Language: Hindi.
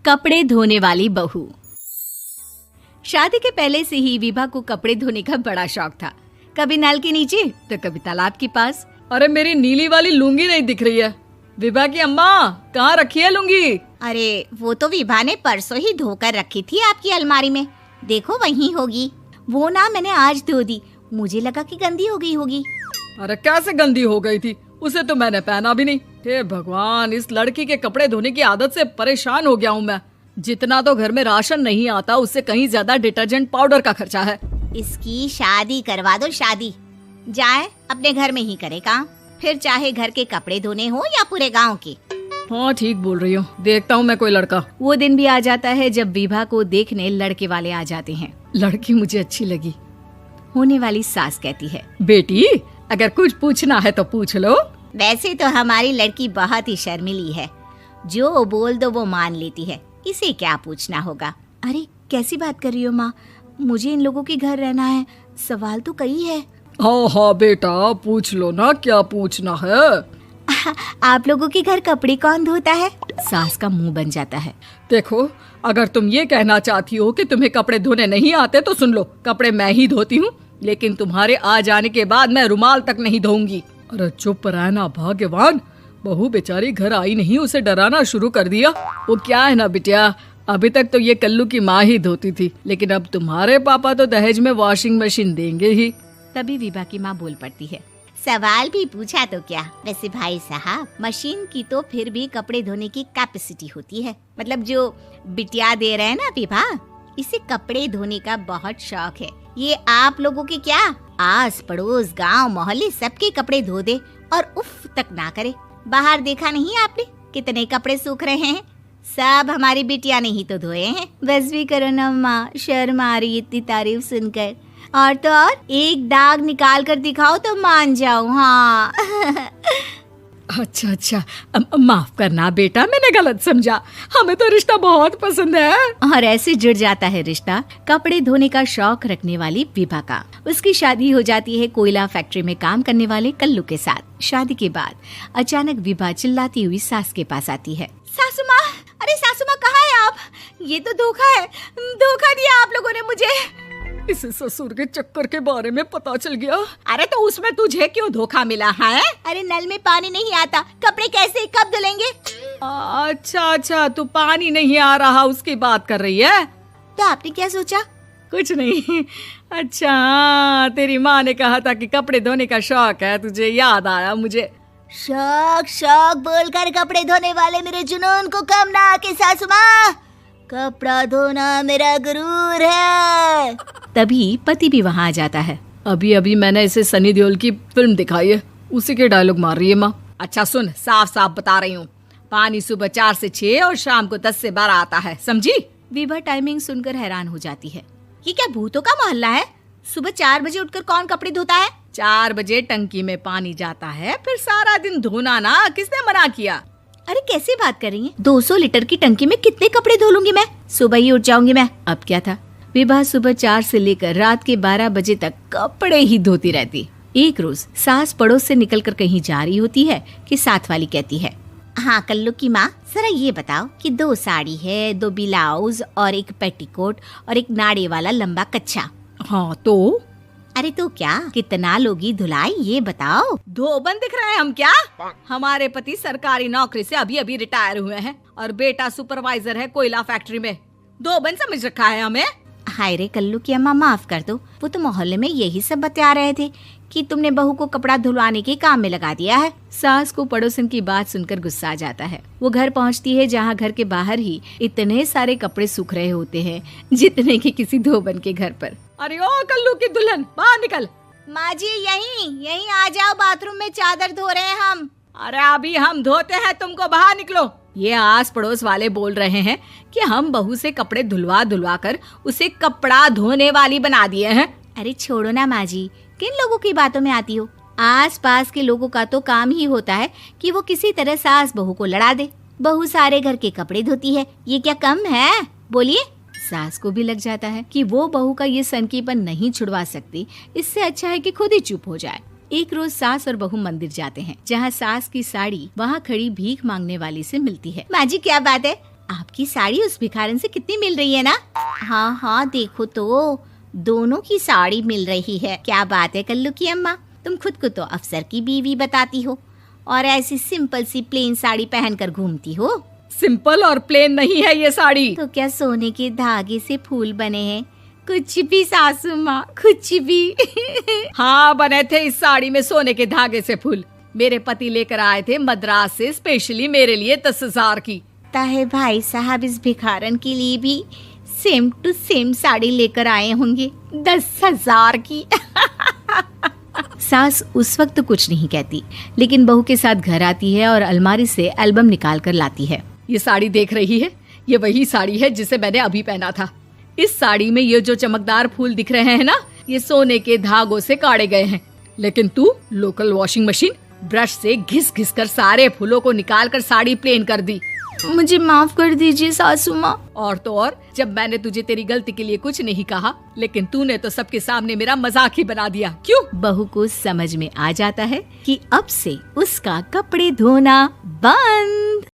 कपड़े धोने वाली बहू। शादी के पहले से ही विभा को कपड़े धोने का बड़ा शौक था। कभी नल के नीचे तो कभी तालाब के पास। अरे मेरी नीली वाली लुंगी नहीं दिख रही है। विभा की अम्मा, कहाँ रखी है लुंगी? अरे वो तो विभा ने परसों ही धोकर रखी थी आपकी अलमारी में, देखो वहीं होगी। वो ना मैंने आज धो दी, मुझे लगा कि गंदी हो गई होगी। अरे कैसे गंदी हो गई थी? उसे तो मैंने पहना भी नहीं। हे भगवान, इस लड़की के कपड़े धोने की आदत से परेशान हो गया हूँ मैं। जितना तो घर में राशन नहीं आता, उससे कहीं ज्यादा डिटर्जेंट पाउडर का खर्चा है। इसकी शादी करवा दो, शादी जाए अपने घर में ही करे काम, फिर चाहे घर के कपड़े धोने हो या पूरे गांव के। हाँ ठीक बोल रही हूँ, देखता हूँ मैं कोई लड़का। वो दिन भी आ जाता है जब विभा को देखने लड़के वाले आ जाते हैं। लड़की मुझे अच्छी लगी। होने वाली सास कहती है, बेटी अगर कुछ पूछना है तो पूछ लो। वैसे तो हमारी लड़की बहुत ही शर्मीली है, जो बोल दो वो मान लेती है, इसे क्या पूछना होगा। अरे कैसी बात कर रही हो माँ, मुझे इन लोगों के घर रहना है, सवाल तो कई है। हाँ हाँ बेटा, पूछ लो ना, क्या पूछना है। आप लोगों के घर कपड़े कौन धोता है? सास का मुंह बन जाता है। देखो, अगर तुम ये कहना चाहती हो कि तुम्हें कपड़े धोने नहीं आते तो सुन लो, कपड़े मैं ही धोती हूँ, लेकिन तुम्हारे आ जाने के बाद मैं रुमाल तक नहीं धोऊंगी। अरे चुप रहना भाग्यवान, बहू बेचारी घर आई नहीं, उसे डराना शुरू कर दिया। वो क्या है ना बिटिया, अभी तक तो ये कल्लू की माँ ही धोती थी, लेकिन अब तुम्हारे पापा तो दहेज में वॉशिंग मशीन देंगे ही। तभी विभा की माँ बोल पड़ती है, सवाल भी पूछा तो क्या। वैसे भाई साहब, मशीन की तो फिर भी कपड़े धोने की कैपेसिटी होती है। मतलब जो बिटिया दे रहे हैं ना विभा, इसे कपड़े धोने का बहुत शौक है। ये आप लोगों के क्या, आस पड़ोस गांव मोहल्ले सबके कपड़े धो दे और उफ तक ना करे। बाहर देखा नहीं आपने कितने कपड़े सूख रहे हैं? सब हमारी बिटिया ने ही तो धोए हैं। बस भी करो ना माँ, शर्म आ रही इतनी तारीफ सुनकर। और तो और एक दाग निकाल कर दिखाओ तो मान जाऊं। हाँ अच्छा, माफ करना बेटा, मैंने गलत समझा। हमें तो रिश्ता बहुत पसंद है। और ऐसे जुड़ जाता है रिश्ता कपड़े धोने का शौक रखने वाली विभा का। उसकी शादी हो जाती है कोयला फैक्ट्री में काम करने वाले कल्लू के साथ। शादी के बाद अचानक विभा चिल्लाती हुई सास के पास आती है। सासू माँ, अरे सासू माँ कहाँ है आप? ये तो धोखा है, धोखा दिया आप लोगों ने मुझे। इसे ससुर के चक्कर के बारे में पता चल गया। अरे तो उसमें तुझे क्यों धोखा मिला है? अरे नल में पानी नहीं आता, कपड़े कैसे कब धुलेंगे? अच्छा, तू पानी नहीं आ रहा उसकी बात कर रही है। तो आपने क्या सोचा? कुछ नहीं। अच्छा, तेरी माँ ने कहा था कि कपड़े धोने का शौक है तुझे, याद आया मुझे। शौक बोलकर कपड़े धोने वाले मेरे जुनून को कम ना आके सासू माँ, कपड़ा धोना मेरा गुरूर है। तभी पति भी वहाँ आ जाता है। अभी मैंने इसे सनी देओल की फिल्म दिखाई है, उसी के डायलॉग मार रही है माँ। अच्छा सुन, साफ साफ बता रही हूँ, पानी सुबह 4 से 6 और शाम को 10 से 12 आता है, समझी? विभा टाइमिंग सुनकर हैरान हो जाती है। ये क्या भूतों का मोहल्ला है? सुबह 4 बजे उठकर कौन कपड़े धोता है? 4 बजे टंकी में पानी जाता है, फिर सारा दिन धोना ना, किसने मना किया? अरे कैसी बात कर रही हैं? 200 लीटर की टंकी में कितने कपड़े धो लूंगी मैं? सुबह ही उठ जाऊंगी मैं। अब क्या था, विभा सुबह 4 से लेकर रात के 12 बजे तक कपड़े ही धोती रहती। एक रोज सास पड़ोस से निकलकर कहीं जा रही होती है कि साथ वाली कहती है, हाँ कल्लू की माँ, जरा ये बताओ कि 2 साड़ी है, 2 ब्लाउज और एक पेटीकोट और एक नाड़े वाला लंबा कच्छा। हाँ तो? अरे तो क्या, कितना लोगी धुलाई ये बताओ। धोबन दिख रहे हैं हम क्या? हमारे पति सरकारी नौकरी से अभी रिटायर हुए हैं और बेटा सुपरवाइजर है कोयला फैक्ट्री में। धोबन समझ रखा है हमें? हाय रे कल्लू की अम्मा, माफ कर दो, वो तो मोहल्ले में यही सब बता रहे थे कि तुमने बहू को कपड़ा धुलवाने के काम में लगा दिया है। सास को पड़ोसन की बात सुनकर गुस्सा आ जाता है। वो घर पहुंचती है जहां घर के बाहर ही इतने सारे कपड़े सूख रहे होते हैं जितने कि किसी धोबन के घर पर। अरे ओ कल्लू की दुल्हन, बाहर निकल। माँ जी यहीं आ जाओ, बाथरूम में चादर धो रहे हैं हम। अरे अभी हम धोते हैं, तुमको बाहर निकलो। ये आस पड़ोस वाले बोल रहे हैं कि हम बहू से कपड़े धुलवा कर उसे कपड़ा धोने वाली बना दिए हैं। अरे छोड़ो ना माँ जी, किन लोगों की बातों में आती हो? आस पास के लोगों का तो काम ही होता है कि वो किसी तरह सास बहू को लड़ा दे। बहू सारे घर के कपड़े धोती है, ये क्या कम है? बोलिए। सास को भी लग जाता है कि वो बहू का ये सनकीपन नहीं छुड़वा सकती, इससे अच्छा है कि खुद ही चुप हो जाए। एक रोज सास और बहू मंदिर जाते हैं, जहाँ सास की साड़ी वहाँ खड़ी भीख मांगने वाली से मिलती है। माँ जी क्या बात है, आपकी साड़ी उस भिखारन से कितनी मिल रही है ना? हाँ हाँ, देखो तो दोनों की साड़ी मिल रही है। क्या बात है कल्लू की अम्मा, तुम खुद को तो अफसर की बीवी बताती हो और ऐसी सिंपल सी प्लेन साड़ी पहनकर घूमती हो। सिंपल और प्लेन नहीं है ये साड़ी। तो क्या सोने के धागे से फूल बने हैं? कुछ भी सासू माँ, कुछ भी। हाँ, बने थे इस साड़ी में सोने के धागे से फूल। मेरे पति लेकर आए थे मद्रास से स्पेशली मेरे लिए 10,000 की। ताहे भाई साहब इस भिखारन के लिए भी सेम टू सेम साड़ी लेकर आए होंगे 10,000 की। सास उस वक्त कुछ नहीं कहती, लेकिन बहू के साथ घर आती है और अलमारी से एल्बम निकाल कर लाती है। ये साड़ी देख रही है, ये वही साड़ी है जिसे मैंने अभी पहना था। इस साड़ी में ये जो चमकदार फूल दिख रहे हैं ना, ये सोने के धागों से काढ़े गए हैं। लेकिन तू लोकल वॉशिंग मशीन ब्रश से घिस घिस कर सारे फूलों को निकाल कर साड़ी प्लेन कर दी। मुझे माफ कर दीजिए सासू माँ। और तो और, जब मैंने तुझे तेरी गलती के लिए कुछ नहीं कहा, लेकिन तूने तो सबके सामने मेरा मजाक ही बना दिया। क्यों? बहू को समझ में आ जाता है कि अब से उसका कपड़े धोना बंद।